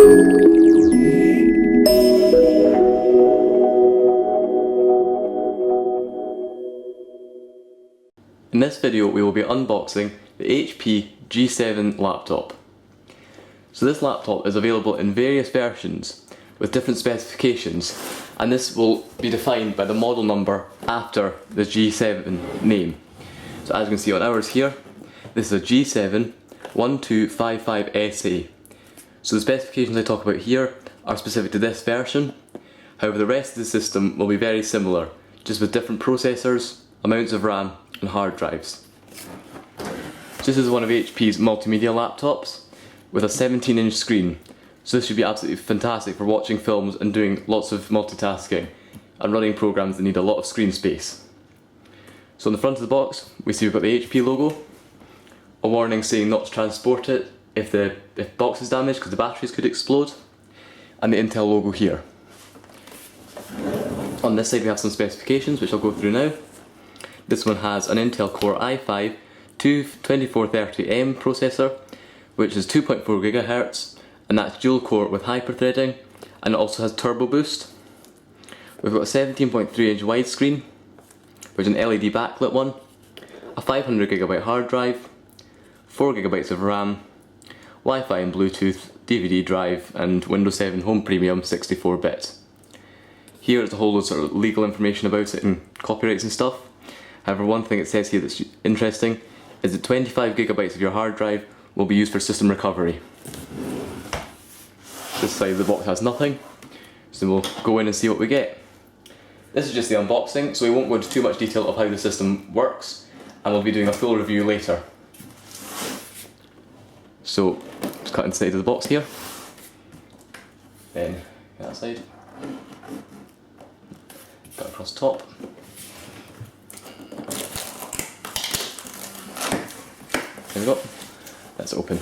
In this video we will be unboxing the HP G7 laptop. So this laptop is available in various versions with different specifications, and this will be defined by the model number after the G7 name. So as you can see on ours here, this is a G7 1255SA. So the specifications I talk about here are specific to this version. However, the rest of the system will be very similar, just with different processors, amounts of RAM and hard drives. This is one of HP's multimedia laptops with a 17-inch screen, so this should be absolutely fantastic for watching films and doing lots of multitasking and running programs that need a lot of screen space. So on the front of the box we see we've got the HP logo, a warning saying not to transport it if the box is damaged because the batteries could explode, and the Intel logo here. On this side we have some specifications which I'll go through now. This one has an Intel Core i5 2430M processor, which is 2.4 GHz, and that's dual core with hyperthreading, and it also has turbo boost. We've got a 17.3-inch widescreen, which is an LED backlit one, a 500GB hard drive, 4GB of RAM, Wi-Fi and Bluetooth, DVD drive, and Windows 7 Home Premium 64-bit. Here is a whole load of legal information about it and copyrights and stuff. However, one thing it says here that's interesting is that 25GB of your hard drive will be used for system recovery. This side of the box has nothing, so we'll go in and see what we get. This is just the unboxing, so we won't go into too much detail of how the system works, and we'll be doing a full review later. So, just cut inside of the box here, then that side, cut across top. There we go, that's open.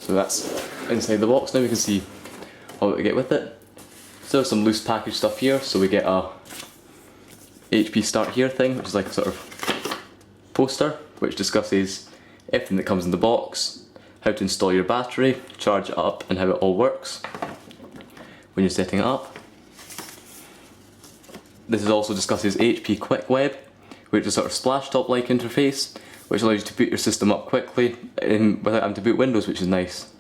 So that's inside the box. Now we can see what we get with it. So there's some loose package stuff here, so we get a HP Start Here thing, which is like a sort of poster which discusses everything that comes in the box, how to install your battery, charge it up, and how it all works when you're setting it up. This is also discusses HP Quick Web, which is a sort of splash top like interface which allows you to boot your system up quickly without having to boot Windows, which is nice.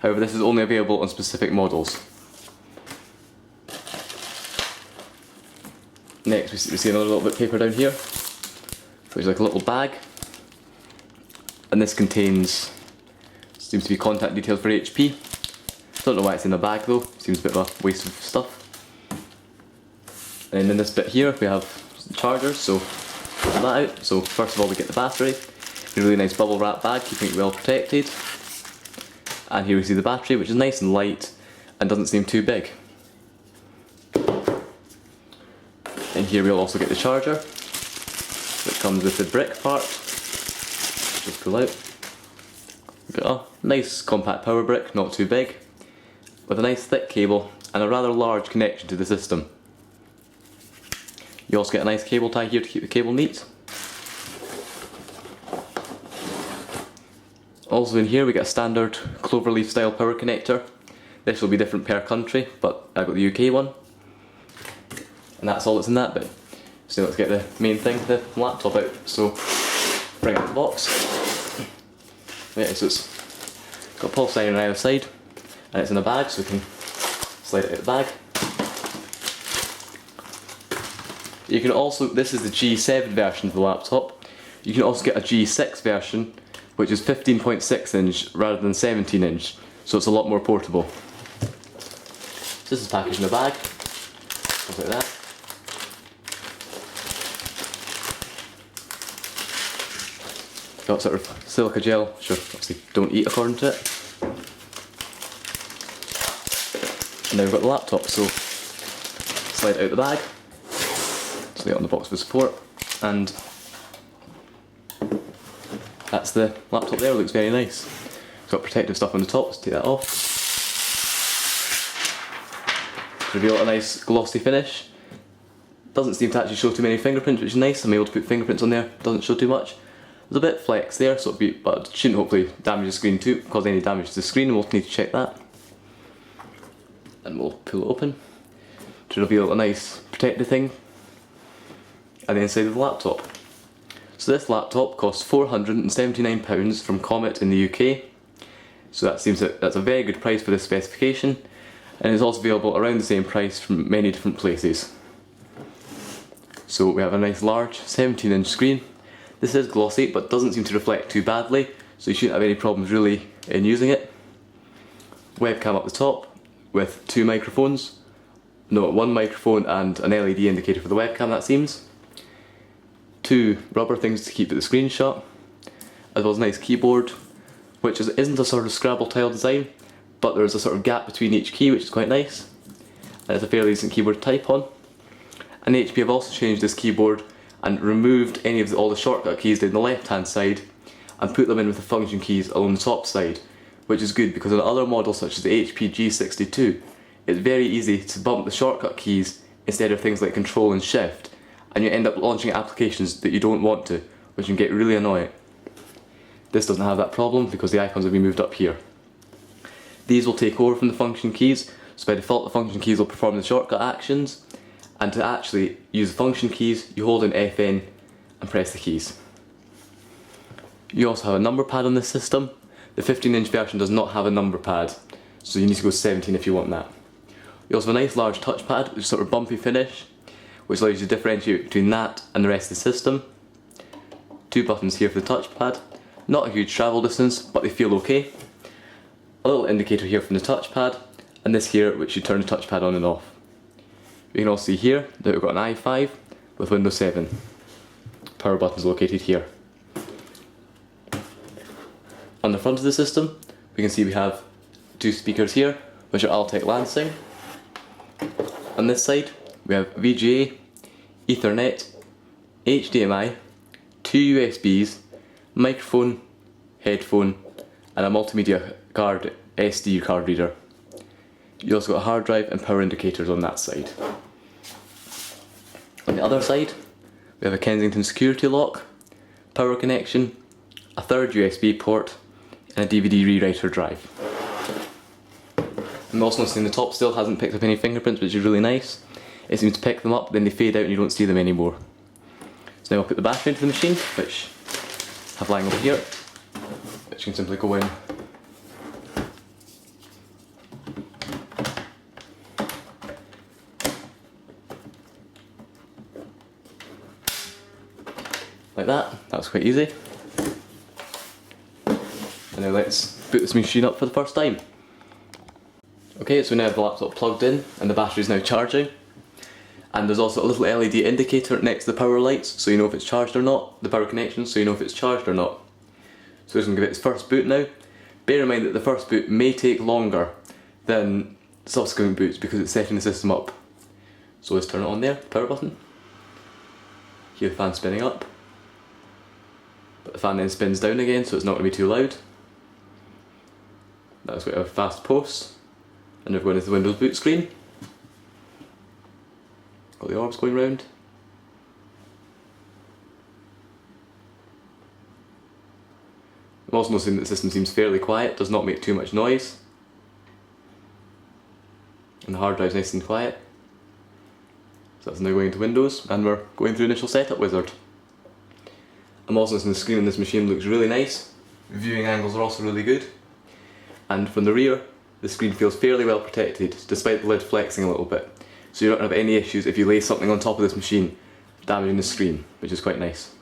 However, this is only available on specific models. Next we see another little bit of paper down here, which is like a little bag, and this contains, seems to be contact details for HP. Don't know why it's in the bag though, seems a bit of a waste of stuff. And in this bit here we have some chargers, so pull that out. So first of all we get the battery, a really nice bubble wrap bag keeping it well protected. And here we see the battery, which is nice and light and doesn't seem too big. And here we'll also get the charger, which comes with the brick part. Just pull out. We've got a nice compact power brick, not too big, with a nice thick cable and a rather large connection to the system. You also get a nice cable tie here to keep the cable neat. Also in here we get a standard cloverleaf style power connector. This will be different per country, but I've got the UK one. And that's all that's in that bit. So let's get the main thing, the laptop out. So bring out the box. Yeah, so it's got polystyrene on either side, and it's in a bag, so we can slide it out the bag. You can also, this is the G7 version of the laptop. You can also get a G6 version, which is 15.6 inch rather than 17 inch, so it's a lot more portable. So this is packaged in a bag, just like that. Got sort of silica gel, which obviously don't eat according to it. And now we've got the laptop, so slide it out the bag, just lay it on the box for support, and that's the laptop there. It looks very nice. It's got protective stuff on the top, let's take that off. To reveal a nice glossy finish. Doesn't seem to actually show too many fingerprints, which is nice. I'm able to put fingerprints on there, doesn't show too much. There's a bit flex there, so but it shouldn't hopefully damage the screen too, cause any damage to the screen, and we'll need to check that. And we'll pull it open to reveal a nice protective thing at the inside of the laptop. So this laptop costs £479 from Comet in the UK. So that's a very good price for this specification, and it's also available around the same price from many different places. So we have a nice large 17-inch screen. This is glossy but doesn't seem to reflect too badly, so you shouldn't have any problems really in using it. Webcam up the top with two microphones. No, one microphone and an LED indicator for the webcam, that seems. Two rubber things to keep the screen shut, as well as a nice keyboard, which isn't a sort of Scrabble tile design, but there's a sort of gap between each key, which is quite nice. And it's a fairly decent keyboard to type on. And HP have also changed this keyboard and removed all the shortcut keys down the left hand side and put them in with the function keys along the top side, which is good because on other models such as the HP G62, it's very easy to bump the shortcut keys instead of things like Control and Shift, and you end up launching applications that you don't want to, which can get really annoying. This doesn't have that problem because the icons have been moved up here. These will take over from the function keys, so by default the function keys will perform the shortcut actions, and to actually use the function keys you hold in FN and press the keys. You also have a number pad on this system. The 15-inch version does not have a number pad, so you need to go 17 if you want that. You also have a nice large touchpad with sort of bumpy finish, which allows you to differentiate between that and the rest of the system. Two buttons here for the touchpad. Not a huge travel distance, but they feel okay. A little indicator here from the touchpad, and this here which you turn the touchpad on and off. You can also see here that we've got an i5 with Windows 7. Power button's located here. On the front of the system, we can see we have two speakers here, which are Altec Lansing. On this side, we have VGA, Ethernet, HDMI, two USBs, microphone, headphone, and a multimedia card, SD card reader. You also got a hard drive and power indicators on that side. On the other side, we have a Kensington security lock, power connection, a third USB port, and a DVD rewriter drive. I'm also noticing the top still hasn't picked up any fingerprints, which is really nice. It seems to pick them up, then they fade out and you don't see them anymore. So now I'll put the battery into the machine, which I have lying over here, which can simply go in. Like that. That was quite easy. And now let's boot this machine up for the first time. Okay, so we now have the laptop plugged in and the battery is now charging. And there's also a little LED indicator next to the power lights, so you know if it's charged or not, the power connection, so you know if it's charged or not. So we're just going to give it its first boot now. Bear in mind that the first boot may take longer than subsequent boots because it's setting the system up. So let's turn it on there, power button. Hear the fan spinning up. But the fan then spins down again, so it's not going to be too loud. That's got a fast post. And we're going into the Windows boot screen. Got the orbs going round. I'm also noticing that the system seems fairly quiet, does not make too much noise. And the hard drive's nice and quiet. So that's now going into Windows, and we're going through initial setup wizard. I'm also noticing the screen on this machine looks really nice. Viewing angles are also really good. And from the rear, the screen feels fairly well protected, despite the lid flexing a little bit. So you don't have any issues if you lay something on top of this machine damaging the screen, which is quite nice.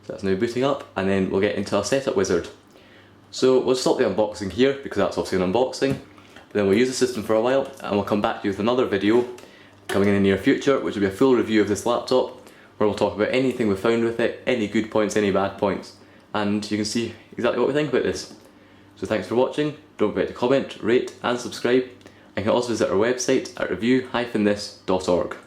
So that's now booting up, and then we'll get into our setup wizard. So we'll stop the unboxing here, because that's obviously an unboxing. Then we'll use the system for a while, and we'll come back to you with another video coming in the near future, which will be a full review of this laptop, where we'll talk about anything we've found with it, any good points, any bad points, and you can see exactly what we think about this. So thanks for watching, don't forget to comment, rate and subscribe, and you can also visit our website at review-this.org.